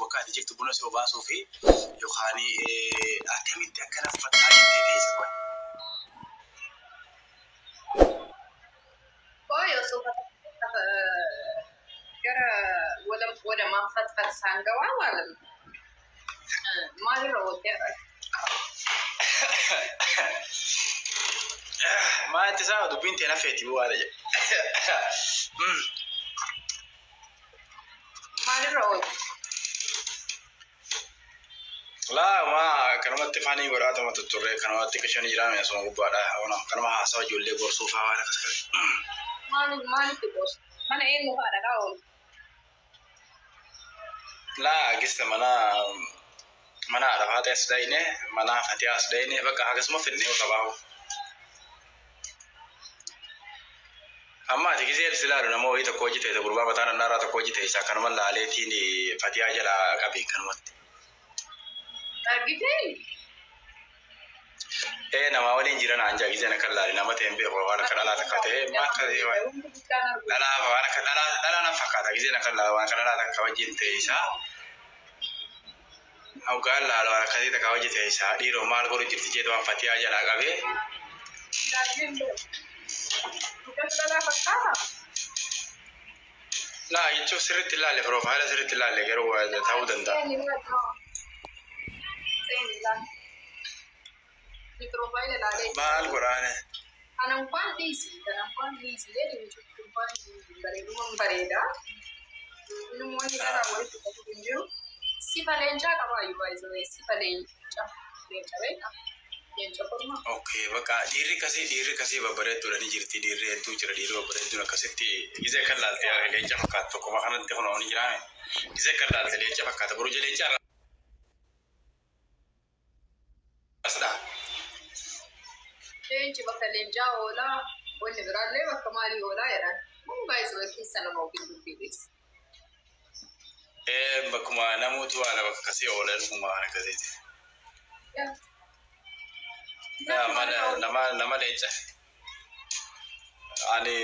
وكاتي جبت بونس وباسو في يخاني أكمل تكلم فتاة تيجي سوا كويس كرا ولا ما فتفت سانجوا ولا ما يروح كرا ما أنت ساعد بنتي أنا فيتي بوالا ما يروح لا ما كانوا متفقين وراء ما تطرق كانوا متكشون يجرام يا سما بوالا وانا كانوا ما حاسوا جولي برسوفا ولا كسر ما نتبوس ما نعين مهارة كاول لا قست منا عرفات أسدينه منا فتي أسدينه بقى حاجة اسمه في النيو تبعه أما تيجي زي السلالة نمو هي تكوجي تيجي تقربا بتانا نارا تكوجي تيجي سكان ملا عليه تيني فتي أجلا كبي كانوا أرجعين إيه نما ولين جيران عنجا جيزة نكلا نما تيمبي وانا كلا لا تكاته ما كذي لا لا وانا كلا لا نفكر جيزة نكلا وانا كلا لا تكوجي تيجي أو قال لا لو كذي تكوجي تيجي دي رومال كورو جرتي جد وان فتي أجلا كبي لا يشوف سرت الله اللي بروفايل سرت الله اللي جروا تاودن ده ما القرآن أنا مقال ديسي ليه نشوف مقال بريدو من بريدا إنه موني كذا وري تكتبينجو سيفالينجا كمان يبغى سيفالينجا اوكي بقى ديري كسي ببرد ولا نجرتي ديري انتو جرا ديري ببرد ولا كسيتي إذا كان لا تيار لينجا فكات فكما خلنا نتكلم عن جرامي إذا كان لا لينجا فكات بروج لينجا أصلا لينجا بقى لينجا ولا ونبرة ليه بقى مالي ولا يرى مو بايز وكيس سنة موجود بيبيس إيه بكما نموت ولا بك كسي ولا بكما أنا كسيتي يا ما نما لينجا أني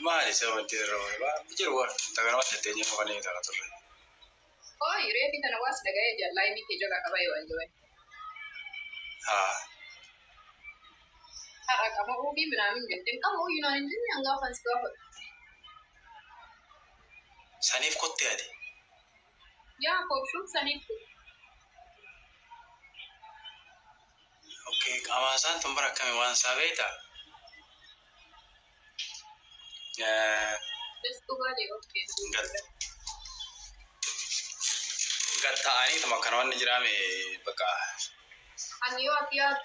ما لسه تدرون بجروا تكلم عن الدنيا فكاني تكلم يريد أن نواصل جاي جل لاي ميكي جوكا كباي وانجوي كما هو بي بنامين جدًا كم هو ينام جدًا يانغا فانسكوا سنيف كوتي هذه يا كوشوف سنيف اوكي كما سان تمبرا كم وان سابيتا بس تقولي أوكي قد تاني تما كانوا نجرامي بقى أنيو أتيات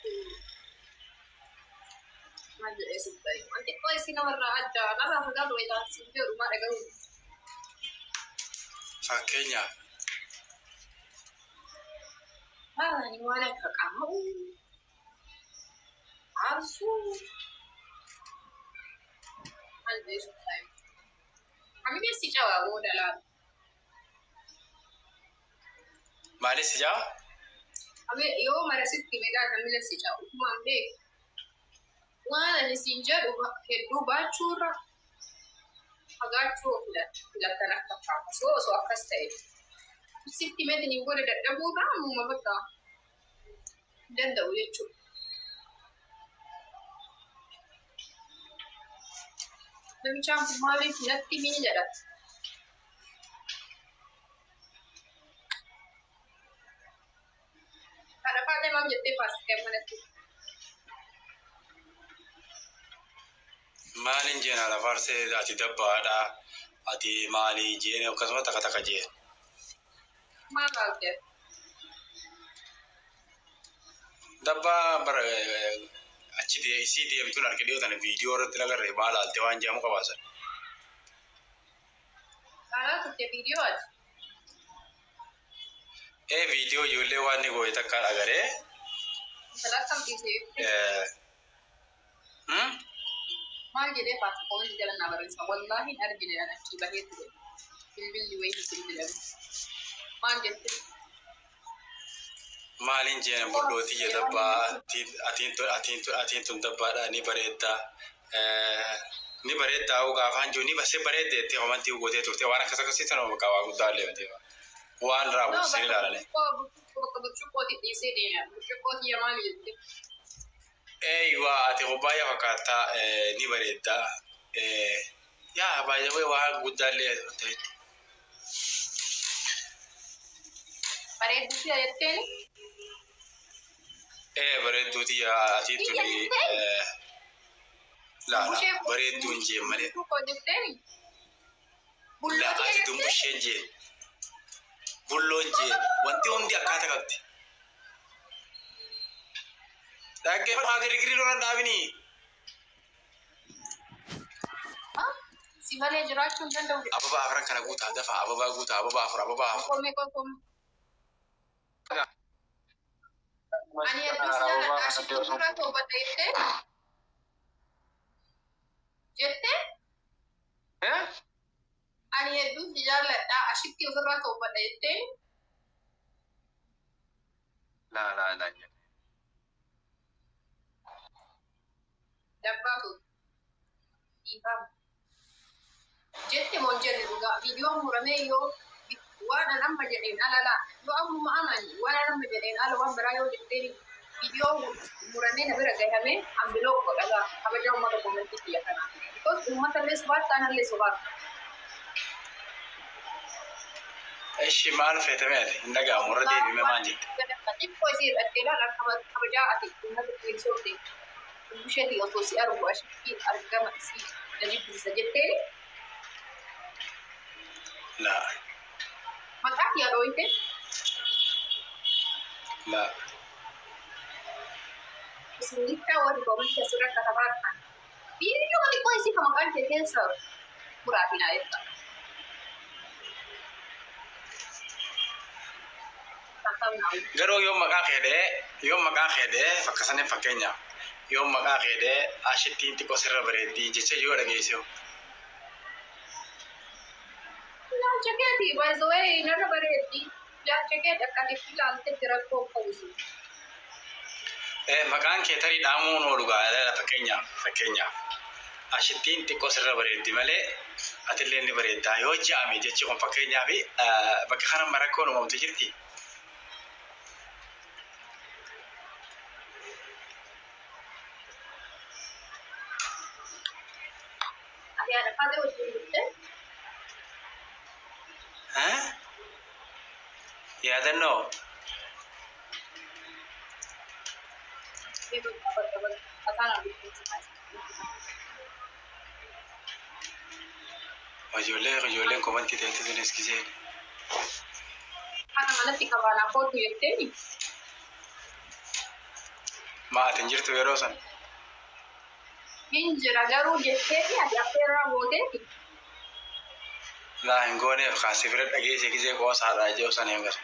ما أدري إيش الطريق أنت كويس هنا مرة عدى أنا راح أقابل إذا سنجور ما أقول فكينيا يعني وانا كقامو عارفو عندي إيش الطريق عمي بس جواب ولا لا معلش جا عمي يوم أنا ست كمية عمي لسه جواب ما عندي وانا نسينجر وهدو باتشورا أقعدوا لا تنافس سو أكستي ست كمية نيجور دبوبا مو مبتا دندا ويجو نبي كم مالي نتي مين جرا أنا بعد ما جت باس كم نتي مالين جينا على فارسة أتي دبا دا أتي مالي جينا وكسمة تكا جين ما قالت دبا بر أشي دي سي دي بتقول أركي ديو تاني فيديو رد لغا ريبال التوان جامو كباسا أنا كنت فيديوات إيه فيديو يولي واني قوي تكال أغري ثلاثة بيسي ما جدي باس كون جل نبرة والله أرجع أنا كي بهيت بالبل ويه بالبل ما جت مالين جينا بلوتي دبا أتين تون دبا دا ني بريدا ni bareeddaa ugaa afaan jiru ni basee bareeddeetti homantii ugootee turte waan akkas akkasii tanuma qabaa guddaa illee miti waan raawwatanii ilaalanii. Eeyyaa ati baay'ee fakkaataa ni bareeddaa yaa baay'ee waan guddaa illee ta'e. Bareedduuti jetteen? Bareedduuti ati tuni laala bareedduun jee malee. Bulloo ati dumbusheen jee bulloon jee wanti hundi akkaataa qabdi. Dhaggeeffata girigiri lolan dhaabini. Si malee jiraachuu hin danda'u. Ababaa afran kana guutaa dafa ababaa guutaa ababaa afur ababaa afur. Ani hedduu jaalladha ashitti ofirraa toobadha jettee? Ani hedduu jaalladha ashitti ofirraa toobadha jettee? Laa. Dabbaatu dhiifamu. Jette moo jenne dhugaa viidiyoon muramee yoo waan amma jedheen ala yoo ammuma amani waan amma jedheen ala waan biraa yoo jettee viidiyoo muramee na bira gahamee ambiloo godhagaa kabaja uummata koomenti biyya kanaa. Because uummata illee sobaat ta'an illee sobaat. Eshi maal feetame ati hin dhaga'amu irra deebime maal jette? Xiqqoo isii hidhattee ilaalan kabajaa ati uummata keessootti busheetii osoo si argu ashitti argama isii na jibbisa jettee. Laa. Maqaa fi yaadoo itti? Laa. Isinittaa warri koomenti asirra katabaatan. Viidiyoo xiqqoo isii kan maqaan kee keessa buraatinaa jetta. Garuu yoo maqaa keedee bakka saniin fakkeenya yoo maqaa keedee ashittiin xiqqoo sirra bareeddii jecha yoo dhageessee. Jaaketi, by the way, narra bareeddi. Jaaketi akkasitti ilaalte bira kookkuusu. Maqaan kee tarii dhaamuun oolu gaa'ela fakkeenyaaf. Ashittiin xiqqoo sirra bareeddi malee atillee ni bareeddaa yoo ja'ame jechi kun fakkeenyaaf bakka kana marakkoon uumamtu jirti. Ati ada pada wajib itu? Yaadannoo. Itu apa? Atana bikin. Ijoolleen komantii ta'etti sunis giseen. Kana mana tika bana foto jettee? Maatiin jirtu yeroo san. Hinjira garuu jettee ati affeerraa gooteeti. Laa hin gooneef kaasee bira dhageesse gisee qoosaadhaa ijoo san hin gara.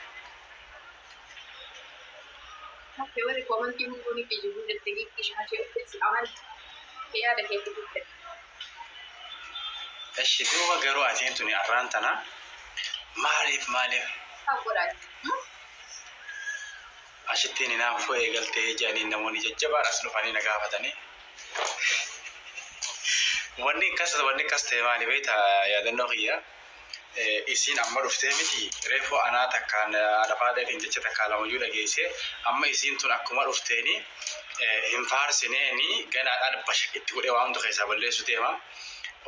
Oke, wari komantii hunduuni kijibu jettee gitti shaashee uffisi aman yaada keetti dubbate. Eshi duuba garuu atiin tuni arraan tana maaliif? Kan godhaati. Ashittiin hinaafuu eegaltee jaaniin namoonni jajjabaadhaas dhufanii na gaafatanii. Wanni akkas ta'e maali beektaa yaadannoo kiyya isiin amma dhuftee miti reefuu anaa takkaan dhafaadheetiin jecha takkaa lamayyuu dhageessee amma isiin tun akkuma dhufteeni hin faarsineeni ganaadhaan bashaqitti godhee waan hunda keessaa balleessu deema.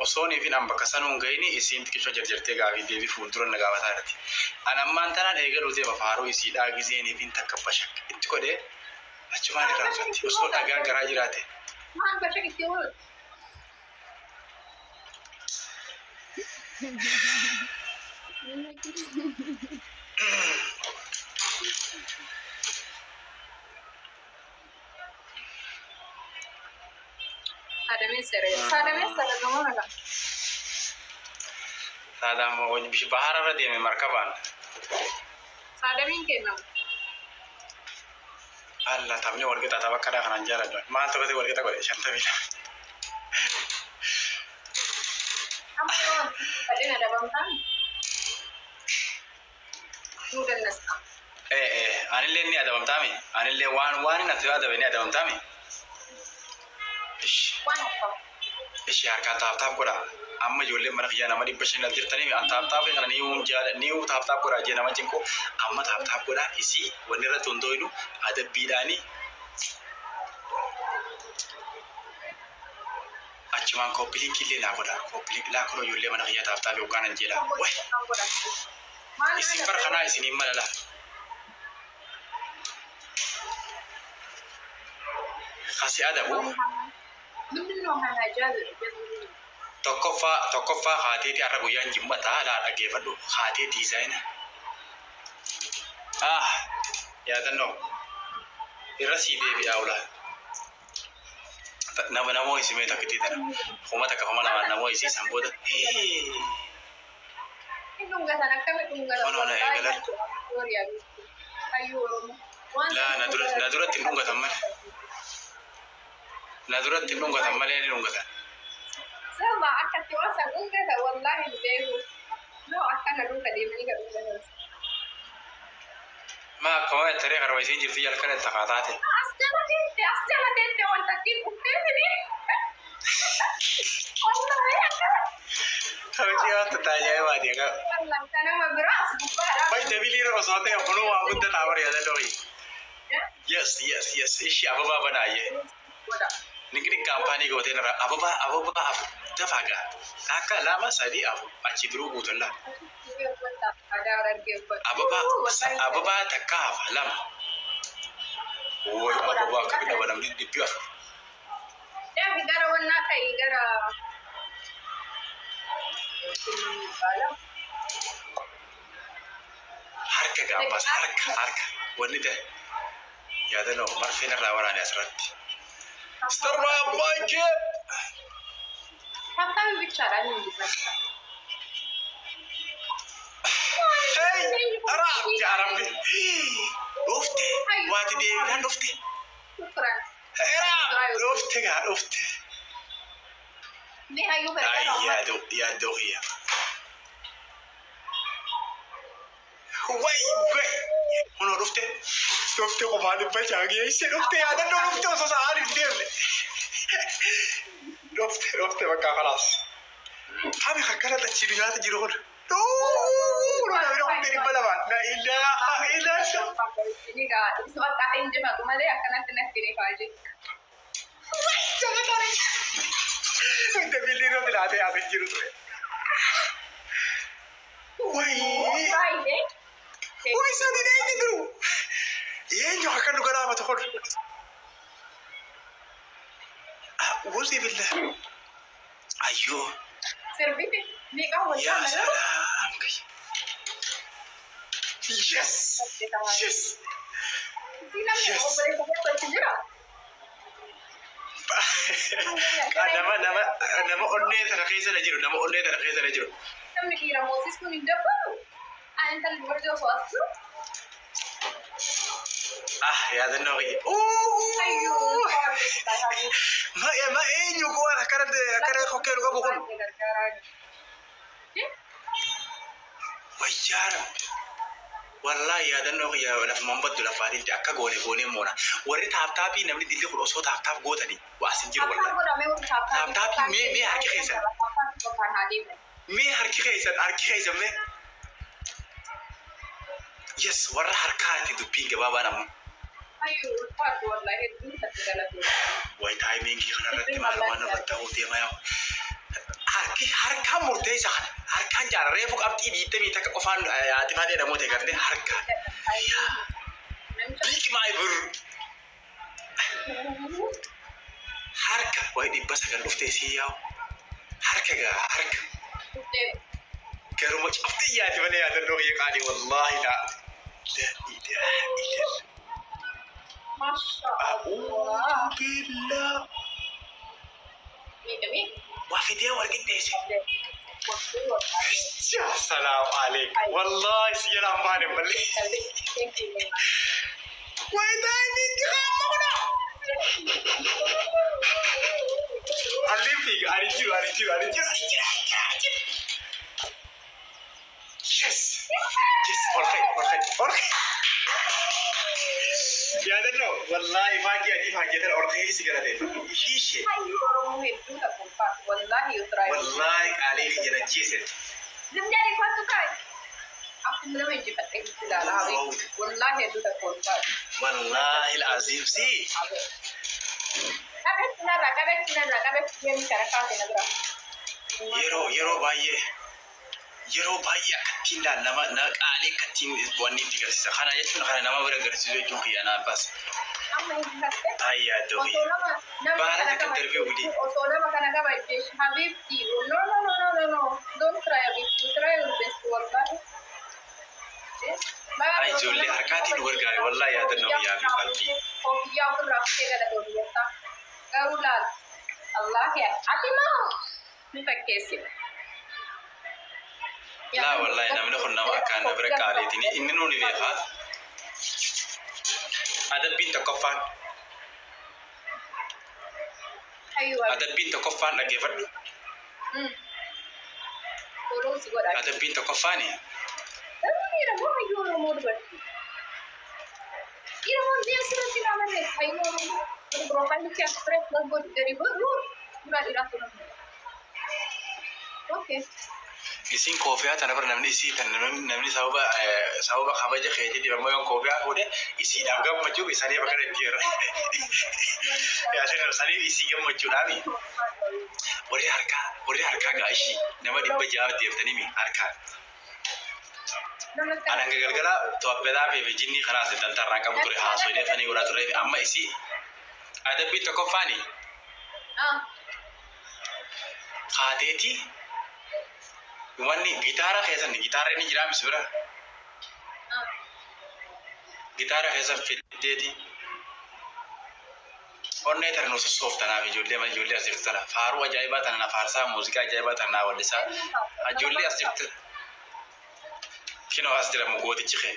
Osoonii fi bakka sanuun gahini isiin xiqqishoo jarjartee gaafii deebii fuuldura na gaafataa jirti. An ammaan tanaan eegaluu deema faaruu isiidhaa giseenii fi takka bashaqitti godhee achumaan irraanfatti osoo dhagaan garaa jiraate. Maal bashaqitti oolu? Sadamee gamoo nagaa. Saadaan bahara irra deeme markabaan. Sadamiin kennamu. Allah taphni walqixa tapha akkanaa kanaan jaaladha. Maal taphate walqixa godhe 52. Amma yoo fadhina dabamtaan nuu dandeessa. Anillee ni adabamtaami. Anillee waan natti adabe ni adabamtaami. Waan akkam. إيش هركان تاب كورا أما جولي مرة خيانة ما دبشين الدرتني أن تاب كنا نيو تاب كورا جينا ما جنكو أما تاب كورا إسي ونرى تندوينو هذا بيداني أجمعان كوبلين كله نابودا كوبلين لا كنو يولي مرة خيانة تاب يوغان انجيلا وي إسي فرخنا إسي نمال لا خاسي أدبو tokkoffaa haateeti har'a guyyaan jimmataa laa dhaggeeffadhu haatee diizaayina yaadannoo irra sii deebi'aa ulaa namoo isimee takkitii tana homa takka homa lamaan namoo isii san booda honoona eegalan laa na duratti hin dhungatan malee ni dhungatan sama akan tiwasa gunga da wallahi behu no akan duka de mani ga duka ما كمان الطريقة الرئيسية جبتي على كل التقاطات. أستمع تنتي وأنت كيف بتفهمني؟ والله يا أخي. تبغي أنت تاجي ما ديك. والله أنا ما براس بقى. باي تبي لي رأساتي أخنو وأقول ده تعبر يا دلوي. Yes. إيش أبغى بنايه. Ningkini kampanye kau tena apa tefaga. Kakak lama sadi aci dulu butulah. Apa takaf lama. Oh, apa kita dalam di pias. Ya kita warna kayak gara. Harga gampas harga. Wanita. Ya dah no, marfina rawalan asrat. Starbuck budget. Kakak bicara ni bukan. Hey, Arab jarang ni. Ufte, wati dia bilang ufte. Ukuran. Arab, ufte. Ni ayu berapa? Ya dohia. Wait. Mana ufte? Ufte kau mana baca lagi? Isi ufte ada no ufte usah sehari dia. Ufte macam keras. Kami kakak tak ciri nak jirun. Udah bilang dari balapan. La ilaha illallah. Ini dah. Sebab tak injil aku mana akan kena kiri pagi. Wait, jangan tarik. Kita pilih no tidak ada jirun. Wait. Woi, sana dia ini dulu. Iya, jauh akan juga lama tuh. Wuzi billah. Ayo. Servite, ni kau macam Ya salam. Yes. Yes. Nama onne terkait saja jiru. Kami kira Moses pun tidak baru. Anda luar jauh suatu. Ya dah no. Ayo. Ma enyu ko akara hokeru ka bukun. Wajar. Wallahi ya dah no ya wala mambat dula fadil ta akka gone mona. Warri tapi namni dilli ko so tap gota ni. Wasin jiru wallahi. Tap me harki kaisa. Me harki kaisa me. Yes, warra harkaati dubbiin gabaabaa namu. Ayo, Pak, wallahi itu tak segala tu. Wai timing ki kana ratti maal waan nafatta hootee mayaa. Harkaan murteessaa kana. Harkaan jaara reefu qabxii biittee takka qofaan ati maadee namoota eegalte harkaan. Biiki maa ibur. Harka wai dhibba sagal dhuftee sii yaa'u. Harka. Garuma cabtee yaati malee yaadannoo qaali wallahi laa. لا إله إلا الله. ما شاء الله. أعوذ بالله. مين؟ وفي دي ورقة ديسي. يا سلام عليك. والله سيرا ماني ملي. ويداني كامونا. ألفيك أريجيو. Yes, perfect. يا دنو والله فاجئة الأرخيص قالت إيش هاي ورمو هدو تكون والله يطرح والله عليه ينجيسه زمجاني كنت تراي أقول لهم يجي فتح كلا والله يدو تكون والله العظيم سي كبت يوم كركات نبرة yeroo baay'ee akkatiin nama qaalee akkatiin wanni itti garsiisa kana jechuun kana nama bira garsiisu jechuun kiyyanaa baas أما هي ayyaa doohi baala takka darbee gudii وصولنا كنا كبر جيش حبيبتي no don't try حبيبتي try your best والله ay ijoollee harkaatiin gargaare wallahi yaadannoo biyyaa fi qalbii يا أخي رافع كذا دوري يتا قالوا الله يا أتي ما مفكسي لا والله namni kun nama akkaan na bira qaaleetiin inni nuuni beekaa adabbiin tokkoffaan أيوة adabbiin tokkoffaan dhaggeeffadhu ولوسي ولا adabbiin tokkoffaani إيه مو هيو مو دبر إيه مو زي سيرة كنا من هيو بروفايل كيا بريس لغو دريبو ما إيراتنا أوكي isin koofiyaa tana bar namni isii tan namni sababa kabaja keetiif ammoo yoon koofiyaa fuudhe isiidhaaf gammachuu isanii bakka dhaggeera yaadannoo sanii isii gammachuudhaafi warri harkaa gaashii nama 600 deemtanii harkaa anan galgala to'abbeedaa fi jinni kanaas dantarraan qabu ture haasoo deefanii godhaa ture amma isii adabbii tokkoffaani kaateetii wanni gitaara keessan gitaara inni jira misbira gitaara keessan fiddeeti onnee tarnuu softanaaf ijoollee asirratti tana faaruu ajaa'ibaa tana na faarsaa muuziqaa ajaa'ibaa tana na wallisaa ijoollee asirratti kinoo as jira gootichi kee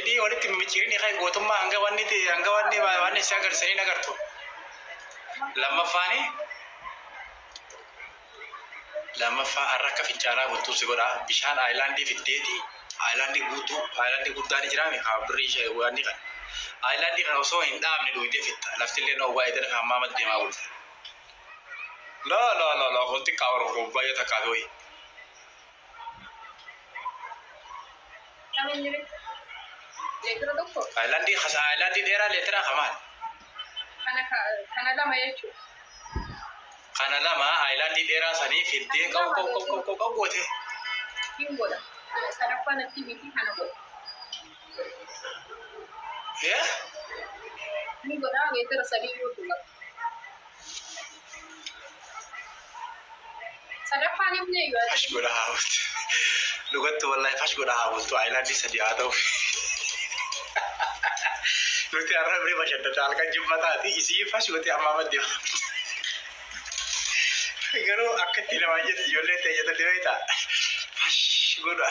edii walitti mimicciirini kee gootummaa hanga wanni si agarsiisanii nagartu lammaffaa har'a akka fincaanaa guutuu si godhaa bishaan aayilaandii fiddeeti aayilaandii guutuu aayilaandii guddaan jiraame haabirrii ishee wanni kan aayilaandii kana osoo hin dhaabne dhuydee fitta laftillee noowwaa edana kan hammaa maddeemaa bulte la kun xiqqaa warra kun baay'ee takkaa ta'e aayilaandii dheeraa leetiraa kamaan kana lama jechuudha. Kana lama aayilaandii dheeraa sanii fiddee qabu goote. Hin godha. Sadaffaa natti miti kana godha. Ni godha meetira 3 yoo tuula. Sadaffaan ibnee yoo fash godha haawultu. Lugatti wallahi fash godha haawultu aayilaandii 3 haa ta'u. Nuti har'a bire bashadda halkan jimmataati isii fash gote amma madde. Garuu akkatti namaa jetti ijoollee ta'e jetta dibeeta. Fash godha.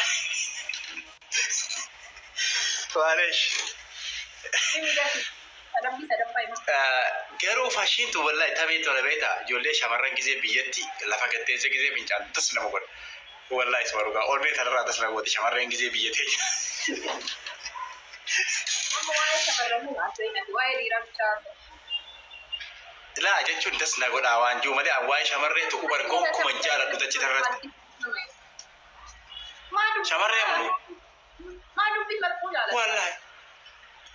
Waalesh. Garuu fashiintu wallahi taphee tola beeta ijoollee shamarran gisee biyyatti lafa gatteessa gisee fincaan tas nama godha. Wallahi isa barugaa olmee kanarraa tas nama godha shamarran gisee biyyatee. La jechuun das na godhaa waan jiru malee waa'ee shamarree tokko bargoo kuma jaaladhu tachi darratti. Shamarree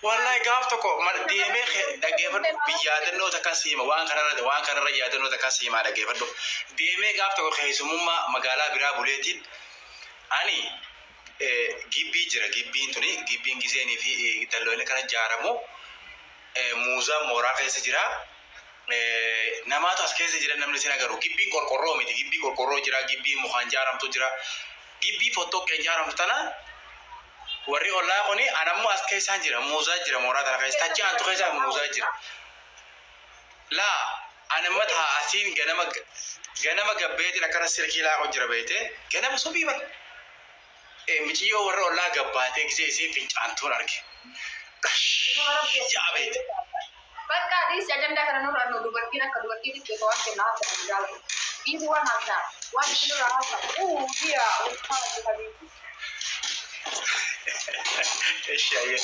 wallahi gaaf tokko deemee dhaggeeffadhu biyyaadannoo takka siima waan kanarra yaadannoo takka siimaa dhaggeeffadhu deemee gaaf tokko keessummaa magaalaa biraa buleetiin ani gibbii jira gibbiin tuni gibbiin giseenii fi dalloonni kana ijaaramu muuzaa mooraa keessa jira namaatu as keessa jira namni isin agaru gibbiin qorqorroo miti gibbii qorqorroo jira gibbii mukaan ijaaramtu jira gibbii fottoqqee ijaaramtu tana warri ollaa kuni anammoo as keessaan jira muuzaa jira mooraa tana keessa tachi aantu keessa muuzaa jira laa anamma taa asiin ganama gabbeetiin akkana sirkii laaqo jira beete ganama subii bara michiyyoo warra ollaa gabbaatee gisee isiin fincaantuun arge jaabeete bakka adii si ajanda kana nurra nu dubartiin akka dubartiitti waan kennaa akka jaalatu إيه وانا سا وانا شنو راسا يا وطالع حبيبي ايش هي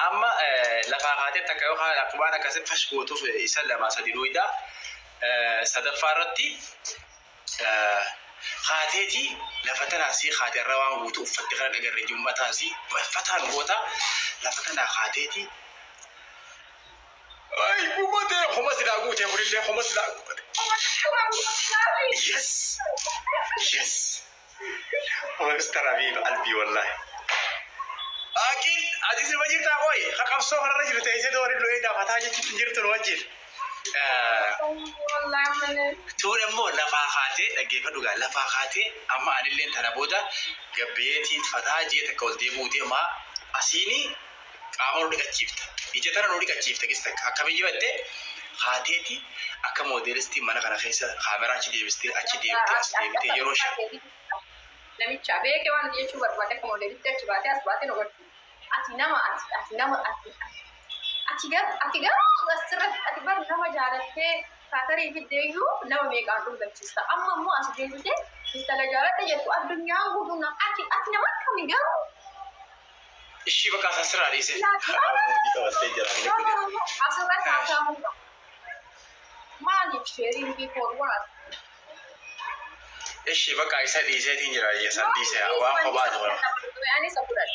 اما لفاقات تكاوها الاقوال كسب فشكوتو في يسلم سديلويدا سدفارتي خاتيتي لفتنا سي خاتي الروان غوتو فتغرا دغر جمعتا سي فتان غوتا لفتنا خاتيتي اي بومته خمس لا غوتي بريله خمس لا يس يس هو استرابي قلبي والله أكيد عزيز الوجير تاقوي خاقم صوف الرجل تيسي دوري لو إيدا فتاجي تنجرت الوجير والله من تقول أمو لفاقاتي لقيفة دوغا لفاقاتي أما أنا اللي انتنا بودا قبيتي فتاجي تقول ديبوتي ما أسيني أمر لك تشيفت إجتنا نوري كتشيفت كيستك كمي يبدأ خاتيتي أكا موديلستي مانا كان خيسا خامرا أشي ديبستي أسديبتي يروشا نمي تشابه كمان يجوا بربادة كموديل تجربة أسباب نقول أتيجا غسرت أتبر نما جارته كاتري بديو نما ميقانو بتشيستا أما مو أسدي بدي إنتلا جارته يتو الدنيا ودونا أتي نما كمي جارو إيشي بقى سسرا ليسه أسرع تاسامو ما نفشرين بفوروات إيشي بقى إيسا ليسه تنجرا يسان ليسه وان خباز ولا يعني سبورات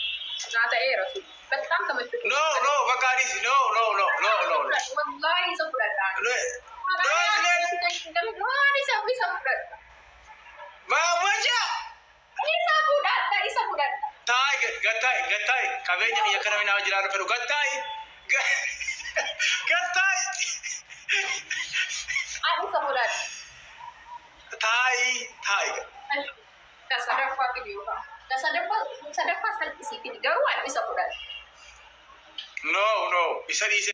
ناتا إيه رسول بتكلم كم تقول no بقى ليسه no والله سبورات ما وجه Gatai, kabenya ya kana mina wajira no gatai. Gatai. Ani sabulat. Tai. Kasadar pa video ka. Kasadar pa sa isipin garuan ni sabulat. No, isa dice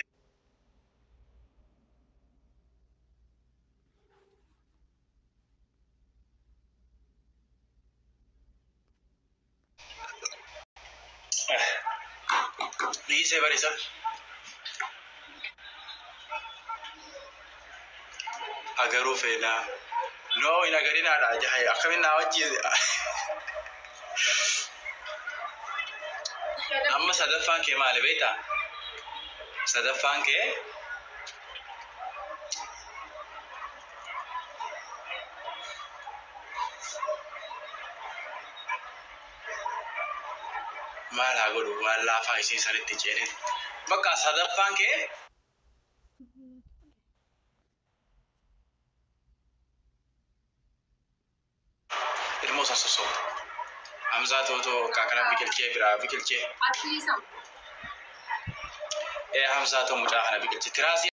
Barisa. Agaru fena. No, ina gari na da jahai akamin na waje. Amma sadafan ke mali baita. Sadafan ke mala godu wala fa isi saritti jene. Baka sadafan ke الموسى الصوت همزة تو كاكنا بيكلكي برا بيكلكي At least همزة تو مجاهنا بيكلكي تراسي